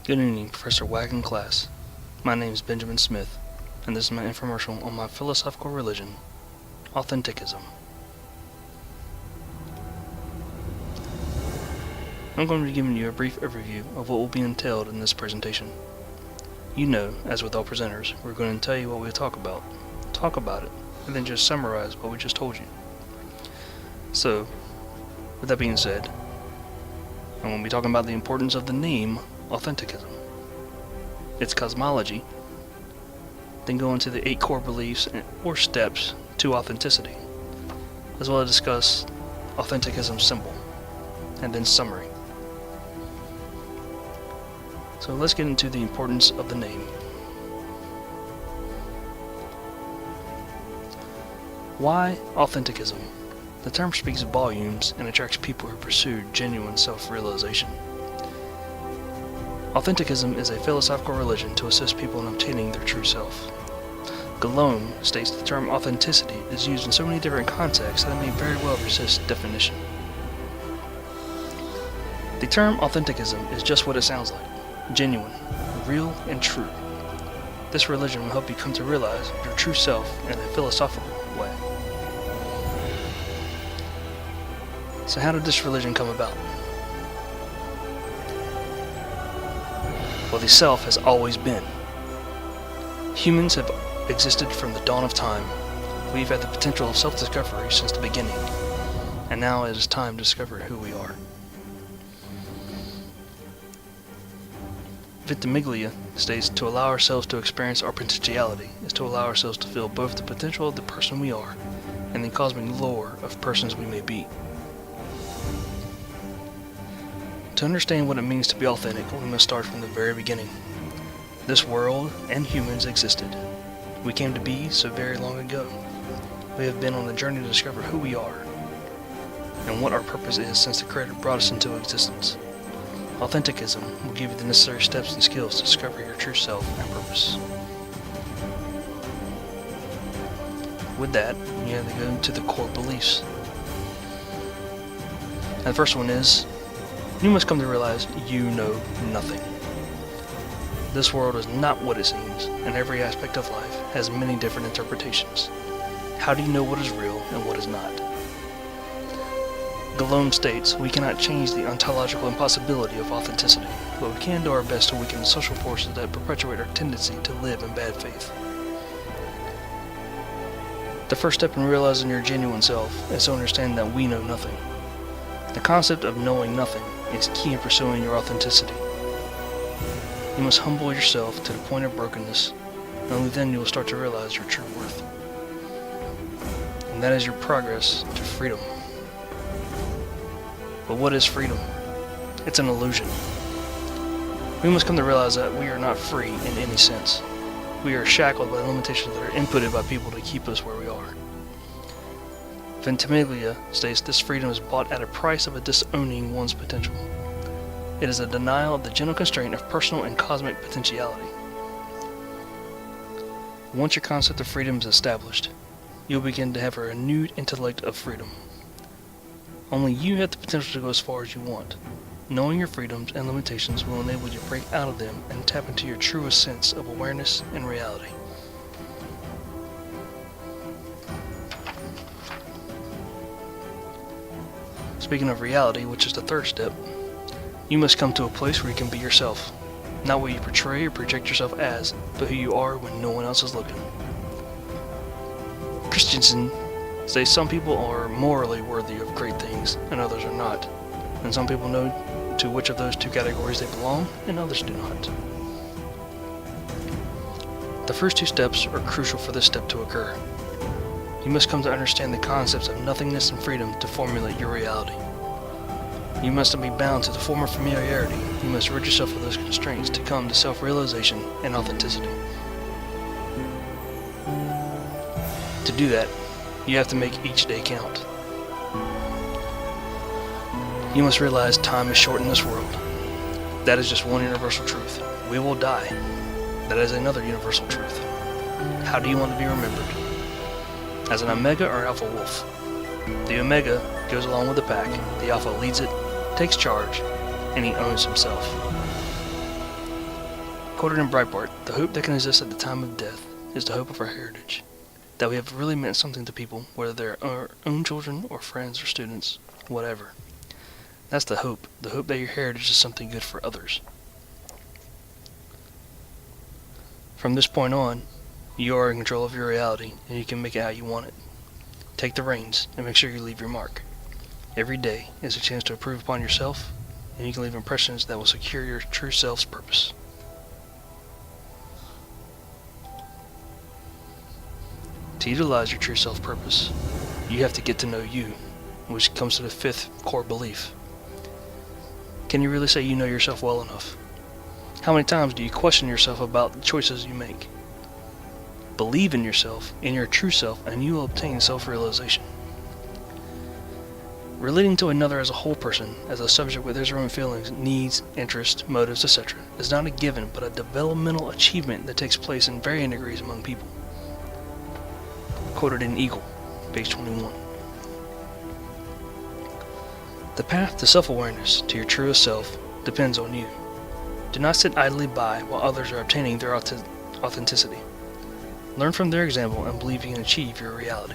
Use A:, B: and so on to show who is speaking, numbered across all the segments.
A: Good evening, Professor Wag and class. My name is Benjamin Smith, and this is my infomercial on my philosophical religion, Authenticism. I'm going to be giving you a brief overview of what will be entailed in this presentation. You know, as with all presenters, we're going to tell you what we'll talk about it, and then just summarize what we just told you. So, with that being said, I'm going to be talking about the importance of the name Authenticism, its cosmology, then go into the 8 core beliefs or steps to authenticity, as well as discuss Authenticism's symbol, and then summary. So let's get into the importance of the name. Why Authenticism? The term speaks volumes and attracts people who pursue genuine self-realization. Authenticism is a philosophical religion to assist people in obtaining their true self. Galome states the term authenticity is used in so many different contexts that it may very well resist definition. The term Authenticism is just what it sounds like: genuine, real, and true. This religion will help you come to realize your true self in a philosophical way. So how did this religion come about? Well, the self has always been. Humans have existed from the dawn of time. We've had the potential of self-discovery since the beginning, and now it is time to discover who we are. Ventimiglia states to allow ourselves to experience our potentiality is to allow ourselves to feel both the potential of the person we are and the cosmic lore of persons we may be. To understand what it means to be authentic, we must start from the very beginning. This world and humans existed. We came to be so very long ago. We have been on a journey to discover who we are and what our purpose is since the Creator brought us into existence. Authenticism will give you the necessary steps and skills to discover your true self and purpose. With that, you have to go into the core beliefs. And the first one is, you must come to realize you know nothing. This world is not what it seems, and every aspect of life has many different interpretations. How do you know what is real and what is not? Galome states, we cannot change the ontological impossibility of authenticity, but we can do our best to weaken the social forces that perpetuate our tendency to live in bad faith. The first step in realizing your genuine self is to understand that we know nothing. The concept of knowing nothing is key in pursuing your authenticity. You must humble yourself to the point of brokenness, and only then you will start to realize your true worth. And that is your progress to freedom. But what is freedom? It's an illusion. We must come to realize that we are not free in any sense. We are shackled by limitations that are inputted by people to keep us where we are. Ventimiglia states this freedom is bought at a price of disowning one's potential. It is a denial of the gentle constraint of personal and cosmic potentiality. Once your concept of freedom is established, you'll begin to have a renewed intellect of freedom. Only you have the potential to go as far as you want. Knowing your freedoms and limitations will enable you to break out of them and tap into your truest sense of awareness and reality. Speaking of reality, which is the third step, you must come to a place where you can be yourself. Not what you portray or project yourself as, but who you are when no one else is looking. Christensen says some people are morally worthy of great things and others are not, and some people know to which of those two categories they belong and others do not. The first two steps are crucial for this step to occur. You must come to understand the concepts of nothingness and freedom to formulate your reality. You must not be bound to the former familiarity. You must rid yourself of those constraints to come to self-realization and authenticity. To do that, you have to make each day count. You must realize time is short in this world. That is just one universal truth. We will die. That is another universal truth. How do you want to be remembered? As an omega or alpha wolf? The omega goes along with the pack, the alpha leads it, takes charge, and he owns himself. Quoted in Breitbart, "The hope that can exist at the time of death is the hope of our heritage, that we have really meant something to people, whether they're our own children or friends or students, whatever. That's the hope that your heritage is something good for others. From this point on, you are in control of your reality, and you can make it how you want it. Take the reins, and make sure you leave your mark. Every day is a chance to improve upon yourself, and you can leave impressions that will secure your true self's purpose." To utilize your true self purpose, you have to get to know you, which comes to the fifth core belief. Can you really say you know yourself well enough? How many times do you question yourself about the choices you make? Believe in yourself, in your true self, and you will obtain self-realization. Relating to another as a whole person, as a subject with his or her own feelings, needs, interests, motives, etc., is not a given but a developmental achievement that takes place in varying degrees among people. Quoted in Eagle, page 21. The path to self-awareness, to your truest self, depends on you. Do not sit idly by while others are obtaining their authenticity. Learn from their example and believe you can achieve your reality.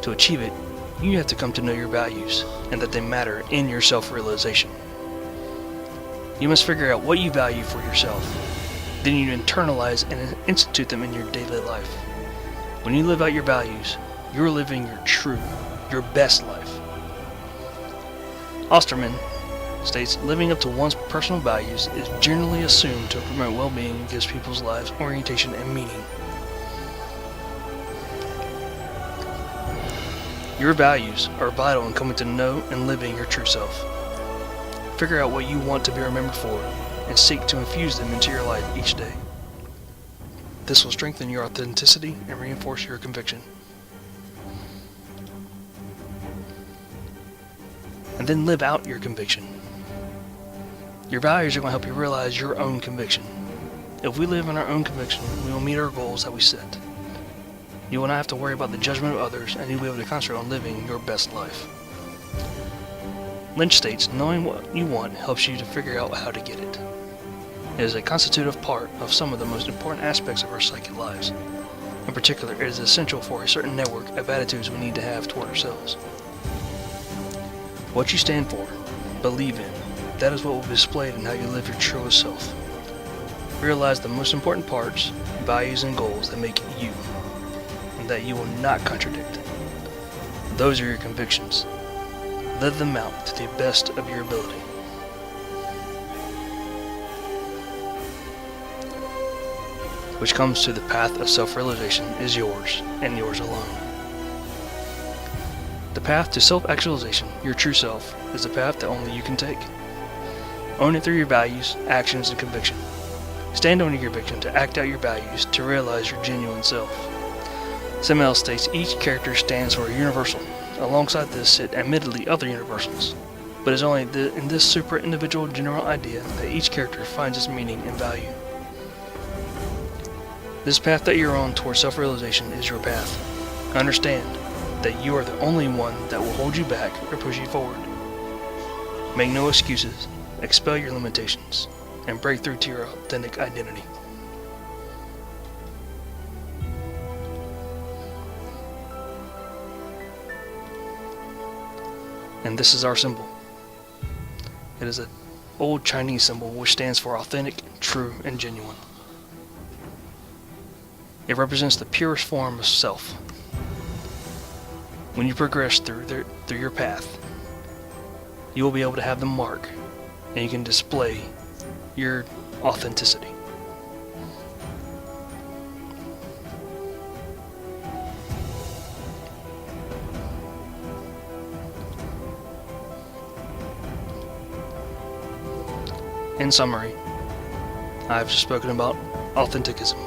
A: To achieve it, you have to come to know your values and that they matter in your self-realization. You must figure out what you value for yourself. Then you internalize and institute them in your daily life. When you live out your values, you're living your true, your best life. Osterman states, "Living up to one's personal values is generally assumed to promote well-being and gives people's lives orientation and meaning." Your values are vital in coming to know and living your true self. Figure out what you want to be remembered for and seek to infuse them into your life each day. This will strengthen your authenticity and reinforce your conviction. And then live out your conviction. Your values are going to help you realize your own conviction. If we live in our own conviction, we will meet our goals that we set. You will not have to worry about the judgment of others, and you'll be able to concentrate on living your best life. Lynch states, "Knowing what you want helps you to figure out how to get it. It is a constitutive part of some of the most important aspects of our psychic lives. In particular, it is essential for a certain network of attitudes we need to have toward ourselves. What you stand for, believe in, that is what will be displayed in how you live your truest self. Realize the most important parts, values, and goals that make you, and that you will not contradict. Those are your convictions. Live them out to the best of your ability." Which comes to the path of self-realization is yours, and yours alone. The path to self-actualization, your true self, is the path that only you can take. Own it through your values, actions, and conviction. Stand on your conviction to act out your values to realize your genuine self. Samuel states, "Each character stands for a universal. Alongside this sit admittedly other universals, but it is only in this super-individual general idea that each character finds its meaning and value." This path that you're on towards self-realization is your path. Understand that you are the only one that will hold you back or push you forward. Make no excuses, expel your limitations, and break through to your authentic identity. And this is our symbol. It is an old Chinese symbol which stands for authentic, true, and genuine. It represents the purest form of self. When you progress through your path, you will be able to have the mark, and you can display your authenticity. In summary, I have just spoken about authenticism.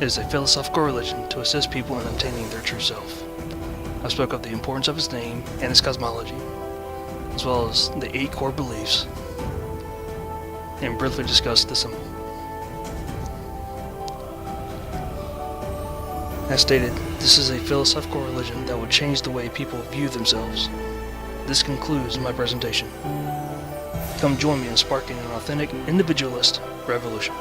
A: It is a philosophical religion to assist people in obtaining their true self. I spoke of the importance of its name and its cosmology, as well as the 8 core beliefs, and briefly discussed the symbol. As stated, this is a philosophical religion that will change the way people view themselves. This concludes my presentation. Come join me in sparking an authentic individualist revolution.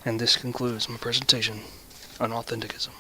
A: And this concludes my presentation on Authenticism.